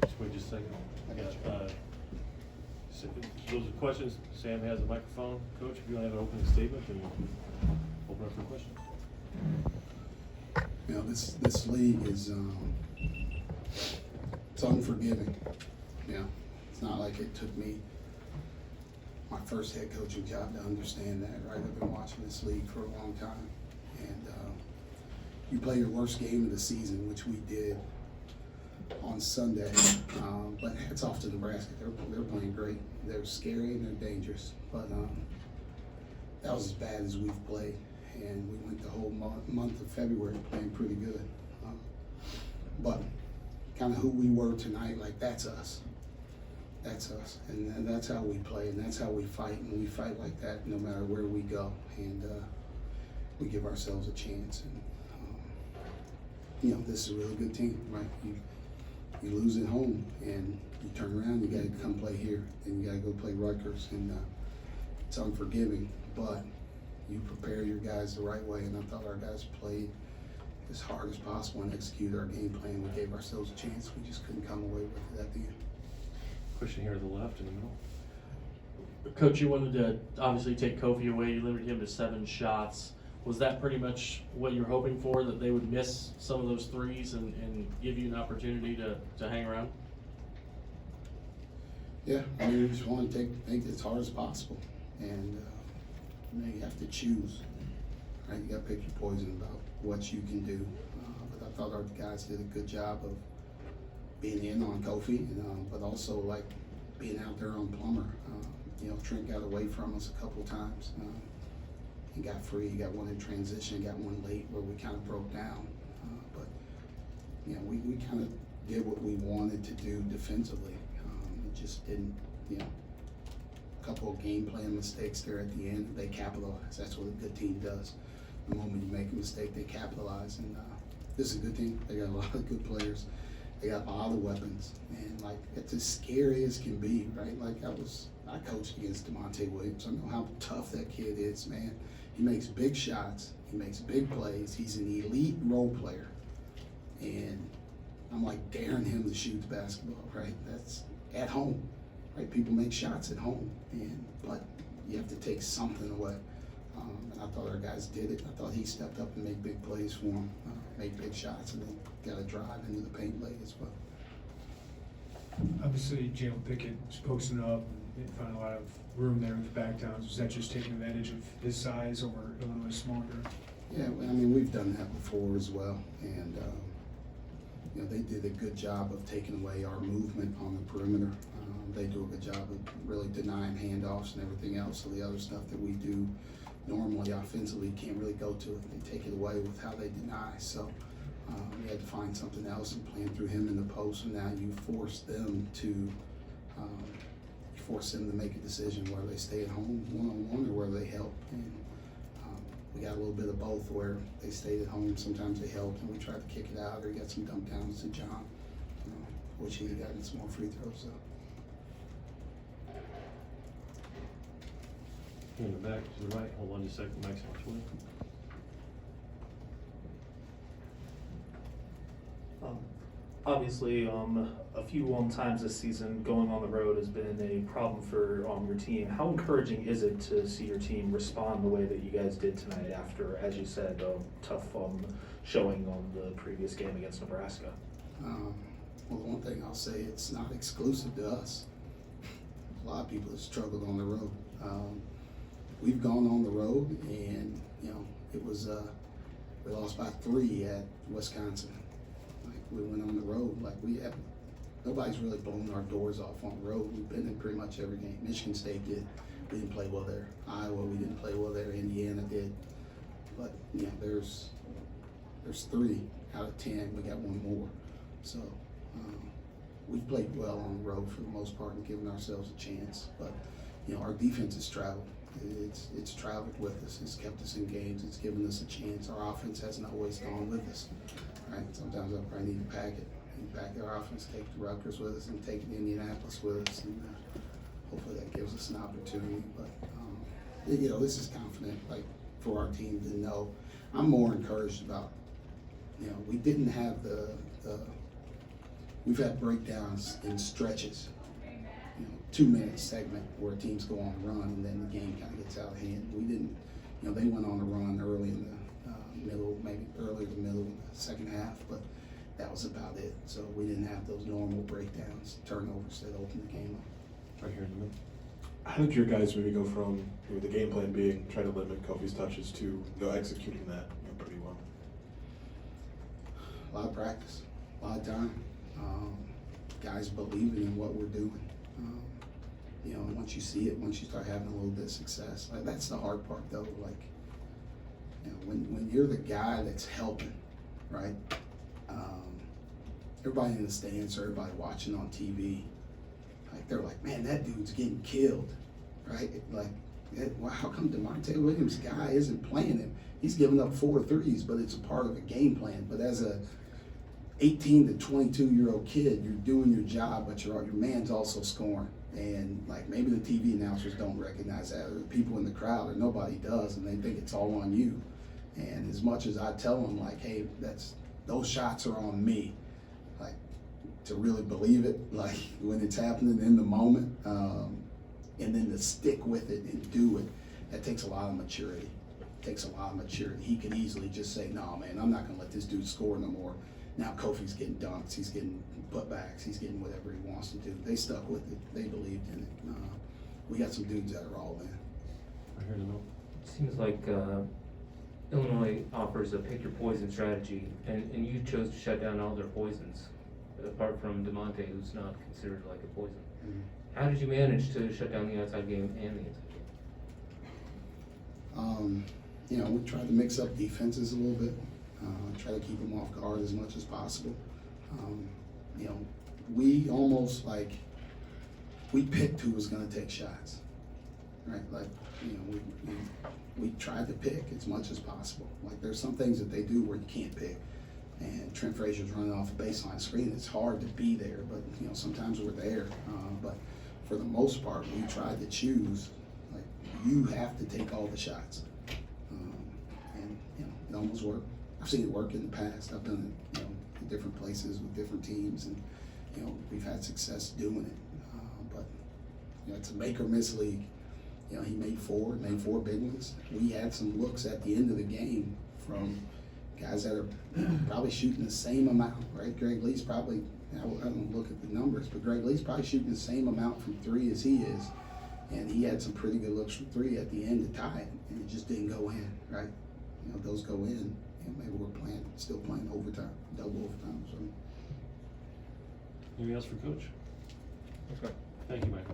Just wait just a second. I got you. Those are questions. Sam has a microphone. Coach, if you want to have an opening statement, then open up for questions. You know, this league is it's unforgiving. You know, it's not like it took me my first head coaching job to understand that, right? I've been watching this league for a long time, and you play your worst game of the season, which we did on Sunday. But hats off to Nebraska. They're playing great. They're scary and they're dangerous. But that was as bad as we've played, and we went the whole month of February playing pretty good. But kind of who we were tonight, like that's us. That's us, and that's how we play, and that's how we fight, and we fight like that no matter where we go, and we give ourselves a chance. And you know, this is a really good team, right? You lose at home, and you turn around, you got to come play here, and you got to go play Rutgers, and it's unforgiving, but you prepare your guys the right way, and I thought our guys played as hard as possible and executed our game plan. We gave ourselves a chance. We just couldn't come away with it at the end. Question here to the left in the middle. Coach, you wanted to obviously take Kofi away. You limited him to 7 shots. Was that pretty much what you were hoping for, that they would miss some of those threes and give you an opportunity to hang around? Yeah, I mean, we just want to make it as hard as possible, and you know, you have to choose, right? You got to pick your poison about what you can do. But I thought our guys did a good job of being in on Kofi, but also like being out there on Plummer. You know, Trent got away from us a couple of times. He got free. He got one in transition. Got one late where we kind of broke down. But you know, we kind of did what we wanted to do defensively. It just didn't. You know, a couple of game plan mistakes there at the end. They capitalized. That's what a good team does. The moment you make a mistake, they capitalize. And this is a good team. They got a lot of good players. They got a lot of weapons, and like it's as scary as can be, right? Like I coached against DeMonte Williams. I know how tough that kid is, man. He makes big shots. He makes big plays. He's an elite role player, and I'm like daring him to shoot the basketball, right? That's at home, right? People make shots at home, but you have to take something away. And I thought our guys did it. I thought he stepped up and made big plays for him, made big shots, and then got a drive into the paint late as well. Obviously, Jalen Pickett was posting up and found a lot of room there with the back downs. Was that just taking advantage of his size, or Illinois smarter? Yeah, I mean, we've done that before as well, and you know, they did a good job of taking away our movement on the perimeter. They do a good job of really denying handoffs and everything else, so the other stuff that we do normally offensively can't really go to it. They take it away with how they deny. So we had to find something else and plan through him in the post, and now you force them to make a decision whether they stay at home one-on-one or whether they help. And we got a little bit of both, where they stayed at home, sometimes they helped, and we tried to kick it out, or he got some dump downs to John, which he got some more free throws. So. In the back to the right. Hold on just a second. Mike's on 20. Obviously, a few times this season, going on the road has been a problem for your team. How encouraging is it to see your team respond the way that you guys did tonight after, as you said, tough showing on the previous game against Nebraska? Well, the one thing I'll say, it's not exclusive to us. A lot of people have struggled on the road. We've gone on the road, and you know, it was we lost by 3 at Wisconsin. Like, we went on the road, like nobody's really blown our doors off on the road. We've been in pretty much every game. Michigan State did. We didn't play well there. Iowa, we didn't play well there. Indiana did. But you know, there's 3 out of 10. We got 1 more. So we've played well on the road for the most part and given ourselves a chance. But you know, our defense has traveled. It's traveled with us. It's kept us in games. It's given us a chance. Our offense hasn't always gone with us, right? Sometimes I probably need to pack it. Pack our offense, take the Rutgers with us, and take it to Indianapolis with us, and hopefully that gives us an opportunity. But you know, this is confident, like for our team to know. I'm more encouraged about, you know, we didn't have the we've had breakdowns in stretches. 2-minute segment where teams go on a run and then the game kind of gets out of hand. We didn't, they went on a run early in the middle, maybe earlier the middle in the second half, but that was about it. So we didn't have those normal breakdowns, turnovers that opened the game up. Right here in the middle. How did your guys maybe go from the game plan being try to limit Kofi's touches to executing that pretty well? A lot of practice, a lot of time. Guys believing in what we're doing. Once you see it, once you start having a little bit of success, that's the hard part though. When you're the guy that's helping, right? Everybody in the stands, or everybody watching on TV, they're like, man, that dude's getting killed, right? Well, how come DeMonte Williams' guy isn't playing him? He's giving up 4 threes, but it's a part of a game plan. But as a 18 to 22-year-old kid, you're doing your job, but your man's also scoring. And maybe the TV announcers don't recognize that, or the people in the crowd, or nobody does, and they think it's all on you. And as much as I tell them, hey, those shots are on me, to really believe it, when it's happening in the moment, and then to stick with it and do it, that takes a lot of maturity. He could easily just say, no, man, I'm not gonna let this dude score no more. Now Kofi's getting dunks, he's getting putbacks, he's getting whatever he wants to do. They stuck with it, they believed in it. We got some dudes that are all in. Right here in the middle. Seems like Illinois offers a pick your poison strategy, and you chose to shut down all their poisons, apart from DeMonte, who's not considered like a poison. Mm-hmm. How did you manage to shut down the outside game and the inside game? We tried to mix up defenses a little bit, try to keep them off guard as much as possible. We almost we picked who was going to take shots, right? We tried to pick as much as possible. There's some things that they do where you can't pick. And Trent Frazier's running off a baseline screen. It's hard to be there, but sometimes we're there. But for the most part, we tried to choose. You have to take all the shots, and it almost worked. I've seen it work in the past. I've done it, in different places with different teams, and we've had success doing it. But it's a make or miss league. He made 4 big ones. We had some looks at the end of the game from guys that are probably shooting the same amount, right? Greg Lee's probably, I don't look at the numbers, but Greg Lee's probably shooting the same amount from 3 as he is. And he had some pretty good looks from 3 at the end to tie it, and it just didn't go in, right? Those go in, maybe we're still playing overtime, double overtime. So. Anything else for Coach? Okay. Thank you, Michael.